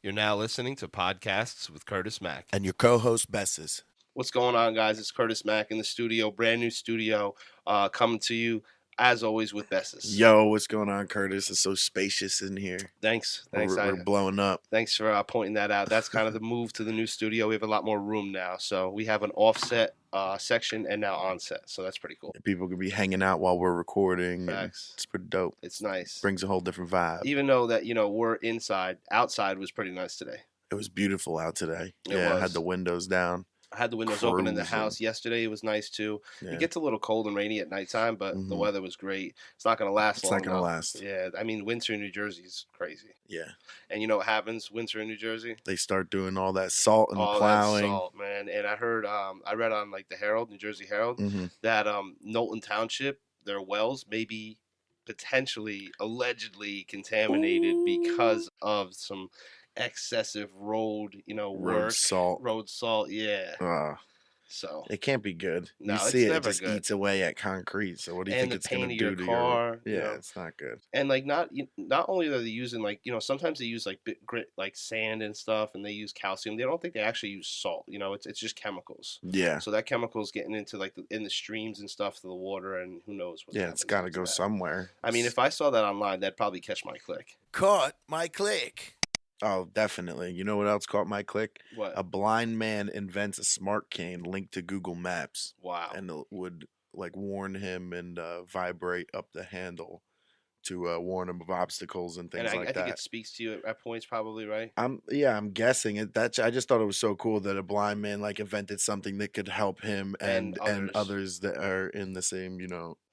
You're now listening to Podcasts with Curtis Mack. And your co-host, Bessas. What's going on, guys? It's Curtis Mack in the studio, brand new studio, coming to you, as always, with Bessas. Yo, what's going on, Curtis? It's so spacious in here. Thanks. We're blowing up. Thanks for pointing that out. That's kind of the move to the new studio. We have a lot more room now. So we have an offset section and now onset. So that's pretty cool. People could be hanging out while we're recording. Facts. It's pretty dope. It's nice. Brings a whole different vibe. Even though that, we're inside, outside was pretty nice today. It was beautiful out today. It was. I had the windows down. I had the windows open in the house yesterday. It was nice too. Yeah. It gets a little cold and rainy at nighttime, but the weather was great. It's not going to last long. It's not going to last. Yeah, I mean, winter in New Jersey is crazy. Yeah. And you know what happens? Winter in New Jersey? They start doing all that salt and all plowing. That salt, man. And I heard, I read on like the Herald, New Jersey Herald, that Knowlton Township, their wells may be potentially, allegedly contaminated because of some excessive road salt, yeah. So it can't be good. No, you see it's it just good. eats away at concrete. So what do you think it's going to do to your car? Yeah, it's not good. And like not only are they using sometimes they use like grit, like sand and stuff, and they use calcium. They don't think they actually use salt. It's just chemicals. Yeah. So that chemical is getting into like in the streams and stuff to the water, and who knows what. Yeah, it's got to go somewhere. I mean, if I saw that online, that'd probably catch my click. Caught my click. Oh, definitely. You know what else caught my click? What? A blind man invents a smart cane linked to Google Maps. Wow. And it would like warn him and vibrate up the handle to warn him of obstacles and things like that. I think it speaks to you at points, probably, right? I'm guessing it. I just thought it was so cool that a blind man like invented something that could help him and others that are in the same,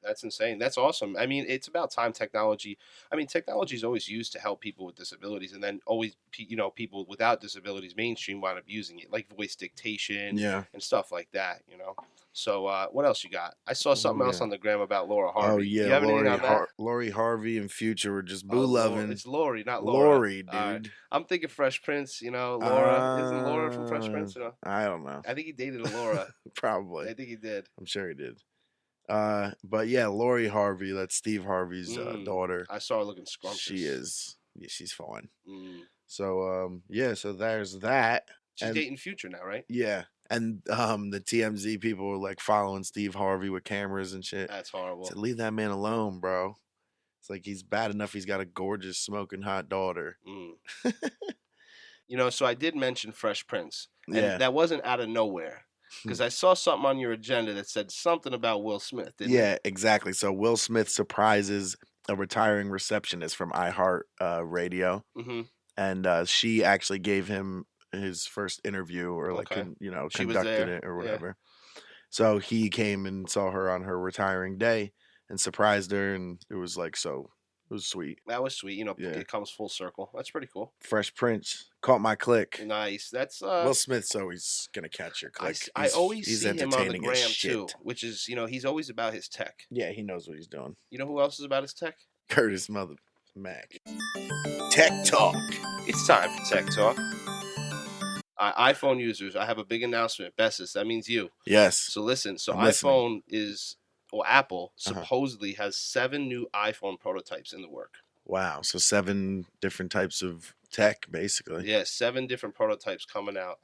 That's insane. That's awesome. I mean, it's about time technology. I mean, technology is always used to help people with disabilities, and then always, people without disabilities mainstream wind up using it, like voice dictation and stuff like that, So what else you got? I saw something else on the gram about Laura Harvey. Oh, yeah. You have anything on that? Lori Harvey and Future were just boo-loving. It's Lori, not Laura. Lori, dude. Right. I'm thinking Fresh Prince, Laura. Isn't Laura from Fresh Prince? I don't know. I think he dated a Laura. Probably. I think he did. I'm sure he did. But yeah, Lori Harvey, that's Steve Harvey's daughter. I saw her looking scrumptious. She is. Yeah, she's fine. So so there's that. She's dating Future now, right? Yeah. And the TMZ people were like following Steve Harvey with cameras and shit. That's horrible. So leave that man alone, bro. It's like he's bad enough he's got a gorgeous smoking hot daughter. So I did mention Fresh Prince. And that wasn't out of nowhere. Because I saw something on your agenda that said something about Will Smith, didn't it? Exactly. So Will Smith surprises a retiring receptionist from iHeart Radio. And she actually gave him his first interview or conducted it or whatever. Yeah. So he came and saw her on her retiring day and surprised her, and it was like it was sweet. That was sweet. It comes full circle. That's pretty cool. Fresh Prince caught my click. Nice. That's Will Smith's always gonna catch your click. I always see him on the gram too, which is he's always about his tech. Yeah, he knows what he's doing. You know who else is about his tech? Curtis Mother Mac. Tech Talk. It's time for Tech Talk. iPhone users, I have a big announcement. Bessas, that means you. Yes. So listen. iPhone is. Well, Apple supposedly has 7 new iPhone prototypes in the work. Wow. So 7 different types of tech, basically. Yeah, 7 different prototypes coming out.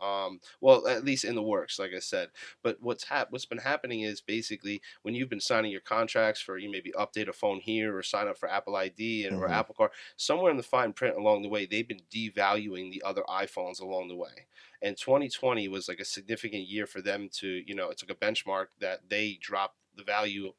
Well, at least in the works, like I said. But what's been happening is basically when you've been signing your contracts for you maybe update a phone here or sign up for Apple ID or Apple Car, somewhere in the fine print along the way, they've been devaluing the other iPhones along the way. And 2020 was like a significant year for them to, it's like a benchmark that they dropped the value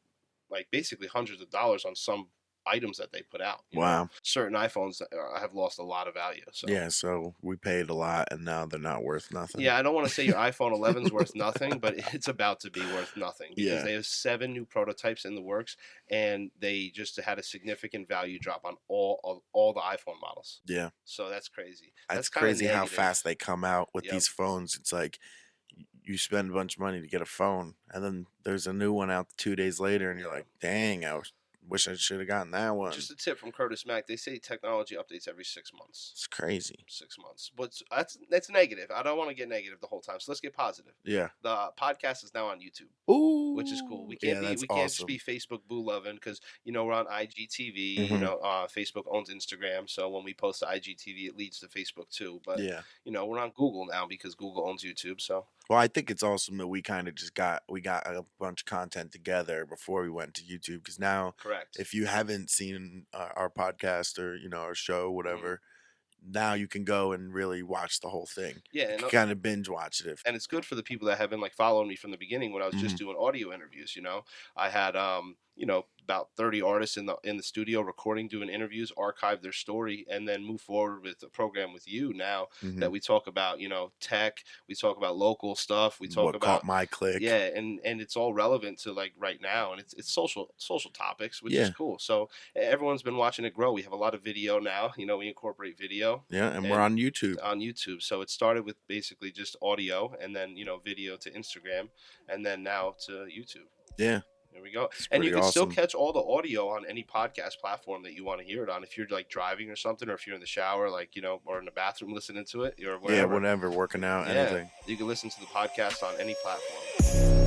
like basically hundreds of dollars on some items that they put out. Wow. Certain iPhones have lost a lot of value. So. Yeah, so we paid a lot and now they're not worth nothing. Yeah, I don't want to say your iPhone 11 is worth nothing, but it's about to be worth nothing because they have 7 new prototypes in the works and they just had a significant value drop on all the iPhone models. Yeah. So that's crazy. That's crazy how fast they come out with these phones. It's like you spend a bunch of money to get a phone and then there's a new one out 2 days later and you're like, dang, I Wish I should have gotten that one. Just a tip from Curtis Mack. They say technology updates every 6 months. It's crazy. 6 months. But that's negative. I don't want to get negative the whole time. So let's get positive. Yeah. The podcast is now on YouTube. Ooh. Which is cool. We can't just be Facebook boo loving because we're on IGTV. Mm-hmm. Facebook owns Instagram, so when we post to IGTV, it leads to Facebook too. But we're on Google now because Google owns YouTube. So well, I think it's awesome that we kind of just got a bunch of content together before we went to YouTube, because now, correct, if you haven't seen our podcast or our show, whatever. Now you can go and really watch the whole thing. Yeah, and kind of binge watch it. And it's good for the people that have been following me from the beginning when I was just doing audio interviews. I had about 30 artists in the studio recording, doing interviews, archive their story, and then move forward with a program with you now that we talk about tech, we talk about local stuff, we talk what about caught my click. Yeah, and it's all relevant to right now, and it's social topics, which is cool. So everyone's been watching it grow. We have a lot of video now. We incorporate video. Yeah, and we're on YouTube. So it started with basically just audio, and then video to Instagram, and then now to YouTube. Yeah. There we go. And you can still catch all the audio on any podcast platform that you want to hear it on. If you're driving or something, or if you're in the shower, or in the bathroom listening to it, or whatever. Yeah, whatever, working out, anything. You can listen to the podcast on any platform.